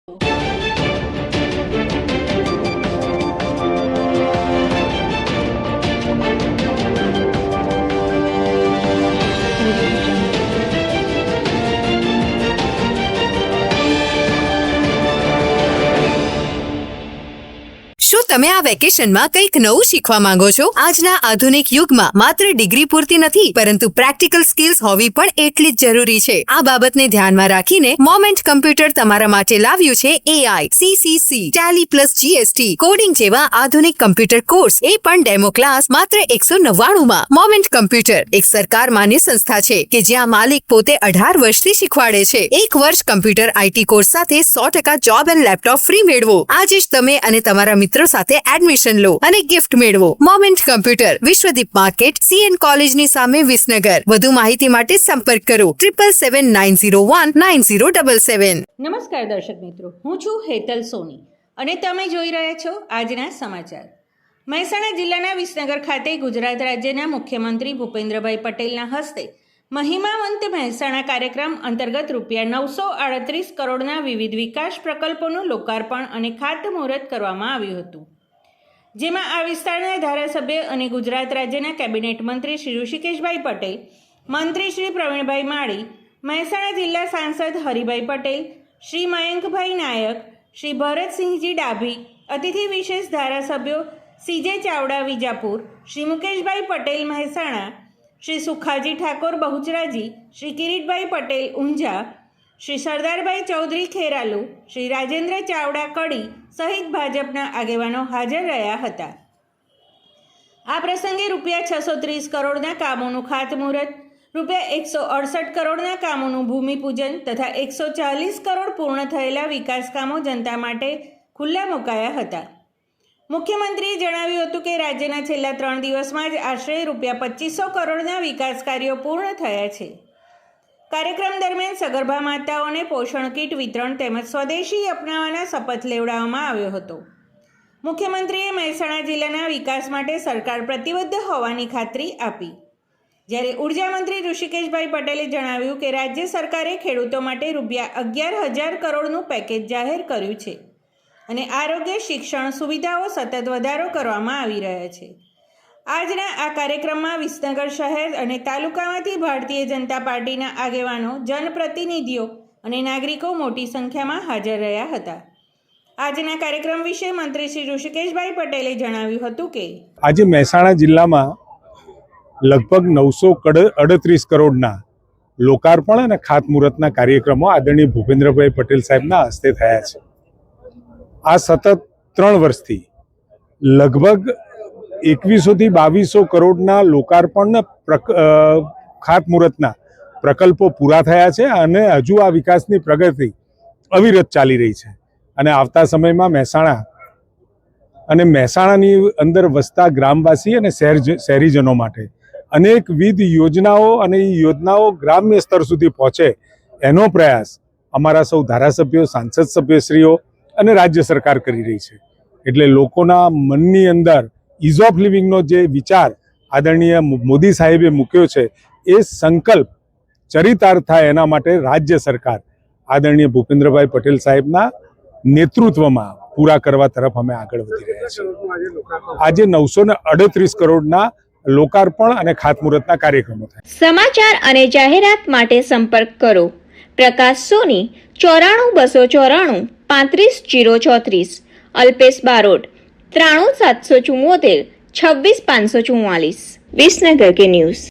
શું તમે આ વેકેશનમાં કંઈક નવું શીખવા માંગો છો? આજના આધુનિક યુગમાં માત્ર ડિગ્રી પૂરતી નથી, પરંતુ પ્રેક્ટિકલ સ્કિલ્સ હોવી પણ એટલી જ જરૂરી છે. આ બાબતને ધ્યાનમાં રાખીને મોમેન્ટ કમ્પ્યુટર તમારા માટે લાવ્યું છે AI, CCC, Tally plus GST, coding જેવા આધુનિક કમ્પ્યુટર કોર્સ, એ પણ ડેમો ક્લાસ માત્ર 199 માં. મોમેન્ટ કમ્પ્યુટર એક સરકાર માન્ય સંસ્થા છે કે જ્યાં માલિક પોતે 18 વર્ષથી શીખવાડે છે. 1 વર્ષ કમ્પ્યુટર IT કોર્સ સાથે 100% જોબ એન્ડ લેપટોપ ફ્રી મેળવો. આજે જ તમે અને તમારા મિત્રો સાથે એડમિશન લો અને ગિફ્ટ મેળવો. Moment computer, Vishwadeep market, CN કોલેજની સામે, વિસનગર. વધુ માહિતી માટે સંપર્ક કરો 7779019077. નમસ્કાર દર્શક મિત્રો, હું છું હેતલ સોની અને તમે જોઈ રહ્યા છો આજના સમાચાર. મહેસાણા જિલ્લાના વિસનગર ખાતે ગુજરાત રાજ્યના મુખ્યમંત્રી ભૂપેન્દ્રભાઈ પટેલના હસ્તે મહિમાવંત મહેસાણા કાર્યક્રમ અંતર્ગત ₹938 કરોડના વિવિધ વિકાસ પ્રકલ્પોનું લોકાર્પણ અને ખાતમુહૂર્ત કરવામાં આવ્યું હતું, જેમાં આ વિસ્તારના ધારાસભ્ય અને ગુજરાત રાજ્યના કેબિનેટ મંત્રી શ્રી ઋષિકેશભાઈ પટેલ, મંત્રી શ્રી પ્રવીણભાઈ માળી, મહેસાણા જિલ્લા સાંસદ હરિભાઈ પટેલ, શ્રી મયંકભાઈ નાયક, શ્રી ભરતસિંહજી ડાભી, અતિથિ વિશેષ ધારાસભ્યો CJ ચાવડા વિજાપુર, શ્રી મુકેશભાઈ પટેલ મહેસાણા, શ્રી સુખાજી ઠાકોર બહુચરાજી, શ્રી કિરીટભાઈ પટેલ ઊંઝા, શ્રી સરદારભાઈ ચૌધરી ખેરાલુ, શ્રી રાજેન્દ્ર ચાવડા કડી સહિત ભાજપના આગેવાનો હાજર રહ્યા હતા. આ પ્રસંગે ₹630 કરોડના કામોનું ખાતમુહૂર્ત, ₹168 કરોડના કામોનું ભૂમિપૂજન તથા 140 કરોડ પૂર્ણ થયેલા વિકાસ કામો જનતા માટે ખુલ્લા મુકાયા હતા. મુખ્યમંત્રીએ જણાવ્યું હતું કે રાજ્યના છેલ્લા 3 દિવસમાં જ આશરે ₹2500 કરોડના વિકાસ કાર્યો પૂર્ણ થયા છે. કાર્યક્રમ દરમિયાન સગર્ભા માતાઓને પોષણ કીટ વિતરણ તેમજ સ્વદેશી અપનાવવાના શપથ લેવડાવવામાં આવ્યો હતો. મુખ્યમંત્રીએ મહેસાણા જિલ્લાના વિકાસ માટે સરકાર પ્રતિબદ્ધ હોવાની ખાતરી આપી. જ્યારે ઉર્જા મંત્રી ઋષિકેશભાઈ પટેલે જણાવ્યું કે રાજ્ય સરકારે ખેડૂતો માટે ₹11,000 કરોડનું પેકેજ જાહેર કર્યું છે અને આરોગ્ય, શિક્ષણ સુવિધાઓ સતત વધારો કરવામાં આવી રહ્યા છે. આજના આ કાર્યક્રમમાં વિસનગર શહેર અને તાલુકામાંથી ભારતીય જનતા પાર્ટીના આગેવાનો, જનપ્રતિનિધિઓ અને નાગરિકો મોટી સંખ્યામાં હાજર રહ્યા હતા. આજના કાર્યક્રમ વિશે મંત્રી શ્રી ઋષિકેશભાઈ પટેલે જણાવ્યું હતું કે આજે મહેસાણા જિલ્લામાં લગભગ 938 કરોડના લોકાર્પણ અને ખાતમુહૂર્તના કાર્યક્રમો આદરણીય ભૂપેન્દ્રભાઈ પટેલ સાહેબના હસ્તે થયા છે. આ સતત 3 વર્ષથી લગભગ 2100 થી 2200 કરોડના લોકાર્પણ ખાતમુહૂર્તના પ્રકલ્પો પૂરા થયા છે અને હજુ આ વિકાસની પ્રગતિ અવિરત ચાલી રહી છે. અને આવતા સમયમાં મહેસાણાની અંદર વસતા ગ્રામવાસી અને શહેરીજનો માટે અનેકવિધ યોજનાઓ અને એ યોજનાઓ ગ્રામ્ય સ્તર સુધી પહોંચે એનો પ્રયાસ અમારા સૌ ધારાસભ્યો, સાંસદ સભ્યશ્રીઓ અને રાજ્ય સરકાર કરી રહી છે. એટલે લોકોના મનની અંદર ઇઝ ઓફ લિવિંગનો જે વિચાર આદરણીય મોદી સાહેબે મૂક્યો છે એ સંકલ્પ ચરિતાર્થ થાય એના માટે રાજ્ય સરકાર આદરણીય ભૂપેન્દ્રભાઈ પટેલ સાહેબના નેતૃત્વમાં પૂરા કરવા તરફ અમે આગળ વધી રહ્યા છીએ. આજે 938 કરોડના લોકાર્પણ અને ખાતમુહૂર્તના કાર્યક્રમો થાય. સમાચાર અને જાહેરાત માટે સંપર્ક કરો પ્રકાશ સોની 94 294 35 034, અલ્પેશ બારોટ 93 774 26 544. વિસનગર કે ન્યૂઝ.